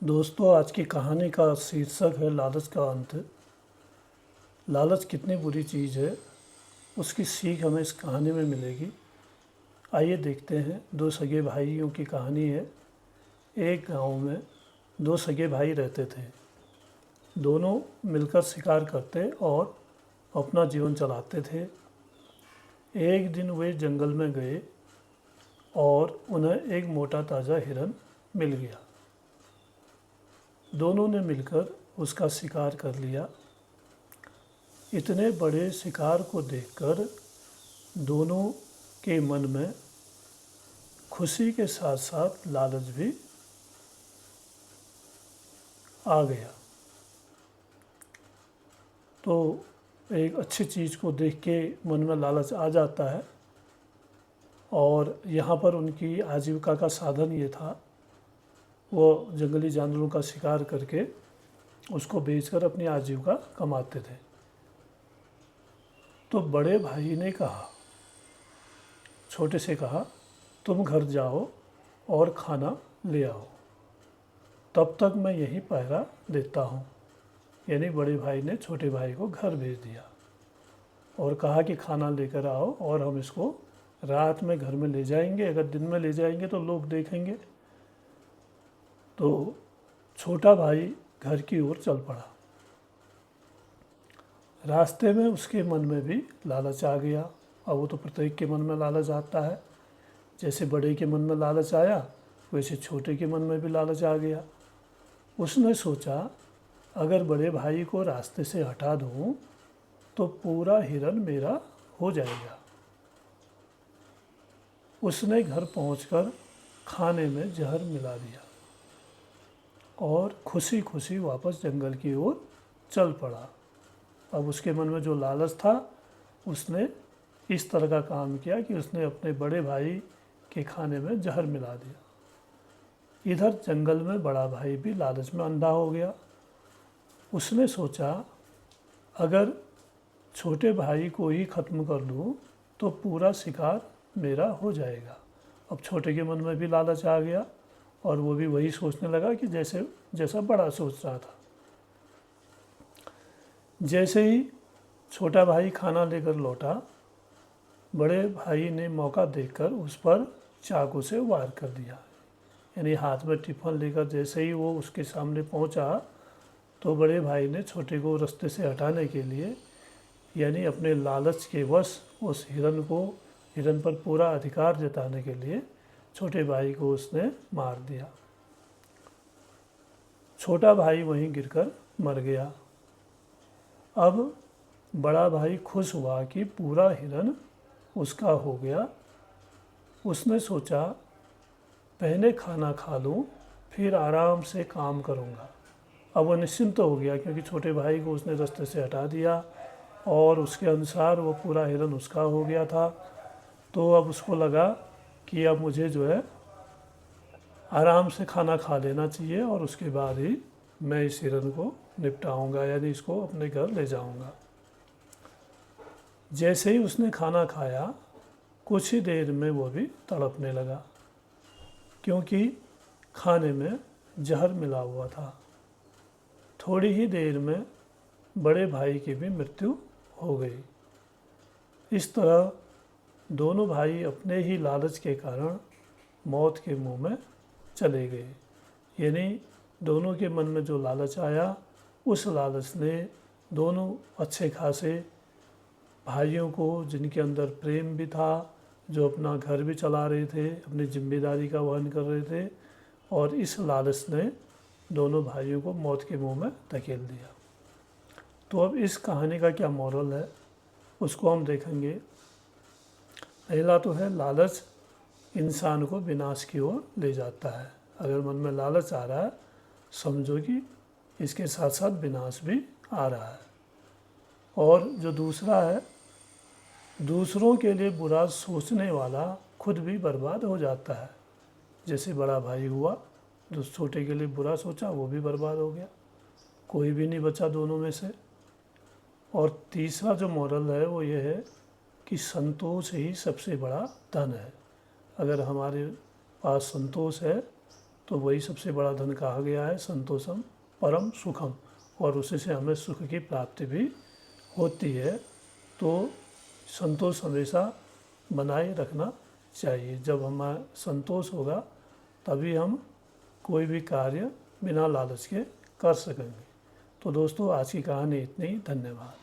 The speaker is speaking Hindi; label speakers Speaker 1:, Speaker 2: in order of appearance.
Speaker 1: दोस्तों, आज की कहानी का शीर्षक है लालच का अंत। लालच कितनी बुरी चीज़ है, उसकी सीख हमें इस कहानी में मिलेगी। आइए देखते हैं। दो सगे भाइयों की कहानी है। एक गांव में दो सगे भाई रहते थे। दोनों मिलकर शिकार करते और अपना जीवन चलाते थे। एक दिन वे जंगल में गए और उन्हें एक मोटा ताज़ा हिरन मिल गया। दोनों ने मिलकर उसका शिकार कर लिया। इतने बड़े शिकार को देखकर दोनों के मन में खुशी के साथ साथ लालच भी आ गया। तो एक अच्छी चीज़ को देख के मन में लालच आ जाता है। और यहाँ पर उनकी आजीविका का साधन ये था, वो जंगली जानवरों का शिकार करके उसको बेचकर अपनी आजीविका कमाते थे। तो बड़े भाई ने कहा, छोटे से कहा, तुम घर जाओ और खाना ले आओ, तब तक मैं यहीं पहरा देता हूँ। यानी बड़े भाई ने छोटे भाई को घर भेज दिया और कहा कि खाना लेकर आओ और हम इसको रात में घर में ले जाएंगे। अगर दिन में ले जाएंगे तो लोग देखेंगे। तो छोटा भाई घर की ओर चल पड़ा। रास्ते में उसके मन में भी लालच आ गया। अब वो तो प्रत्येक के मन में लालच आता है। जैसे बड़े के मन में लालच आया, वैसे छोटे के मन में भी लालच आ गया। उसने सोचा, अगर बड़े भाई को रास्ते से हटा दूँ तो पूरा हिरन मेरा हो जाएगा। उसने घर पहुंचकर खाने में जहर मिला दिया और खुशी खुशी वापस जंगल की ओर चल पड़ा। अब उसके मन में जो लालच था, उसने इस तरह का काम किया कि उसने अपने बड़े भाई के खाने में जहर मिला दिया। इधर जंगल में बड़ा भाई भी लालच में अंधा हो गया। उसने सोचा, अगर छोटे भाई को ही ख़त्म कर दूँ तो पूरा शिकार मेरा हो जाएगा। अब छोटे के मन में भी लालच आ गया और वो भी वही सोचने लगा कि जैसा बड़ा सोच रहा था। जैसे ही छोटा भाई खाना लेकर लौटा, बड़े भाई ने मौका देखकर उस पर चाकू से वार कर दिया। यानी हाथ में टिफ़िन लेकर जैसे ही वो उसके सामने पहुंचा, तो बड़े भाई ने छोटे को रास्ते से हटाने के लिए, यानी अपने लालच के वश उस हिरन पर पूरा अधिकार जताने के लिए छोटे भाई को उसने मार दिया। छोटा भाई वहीं गिरकर मर गया। अब बड़ा भाई खुश हुआ कि पूरा हिरन उसका हो गया। उसने सोचा, पहले खाना खा लूँ, फिर आराम से काम करूँगा। अब वो निश्चिंत हो गया क्योंकि छोटे भाई को उसने रास्ते से हटा दिया और उसके अनुसार वो पूरा हिरन उसका हो गया था। तो अब उसको लगा कि अब मुझे जो है आराम से खाना खा लेना चाहिए और उसके बाद ही मैं इस हिरन को निपटाऊंगा, यानी इसको अपने घर ले जाऊंगा। जैसे ही उसने खाना खाया, कुछ ही देर में वो भी तड़पने लगा क्योंकि खाने में जहर मिला हुआ था। थोड़ी ही देर में बड़े भाई की भी मृत्यु हो गई। इस तरह दोनों भाई अपने ही लालच के कारण मौत के मुंह में चले गए। यानी दोनों के मन में जो लालच आया, उस लालच ने दोनों अच्छे खासे भाइयों को, जिनके अंदर प्रेम भी था, जो अपना घर भी चला रहे थे, अपनी जिम्मेदारी का वहन कर रहे थे, और इस लालच ने दोनों भाइयों को मौत के मुंह में धकेल दिया। तो अब इस कहानी का क्या मॉरल है, उसको हम देखेंगे। पहला तो है, लालच इंसान को विनाश की ओर ले जाता है। अगर मन में लालच आ रहा है, समझो कि इसके साथ साथ विनाश भी आ रहा है। और जो दूसरा है, दूसरों के लिए बुरा सोचने वाला खुद भी बर्बाद हो जाता है। जैसे बड़ा भाई हुआ, जो छोटे के लिए बुरा सोचा वो भी बर्बाद हो गया, कोई भी नहीं बचा दोनों में से। और तीसरा जो मॉरल है वो ये है कि संतोष ही सबसे बड़ा धन है। अगर हमारे पास संतोष है तो वही सबसे बड़ा धन कहा गया है, संतोषम परम सुखम, और उसी से हमें सुख की प्राप्ति भी होती है। तो संतोष हमेशा बनाए रखना चाहिए। जब हमें संतोष होगा तभी हम कोई भी कार्य बिना लालच के कर सकेंगे। तो दोस्तों आज की कहानी इतनी ही। धन्यवाद।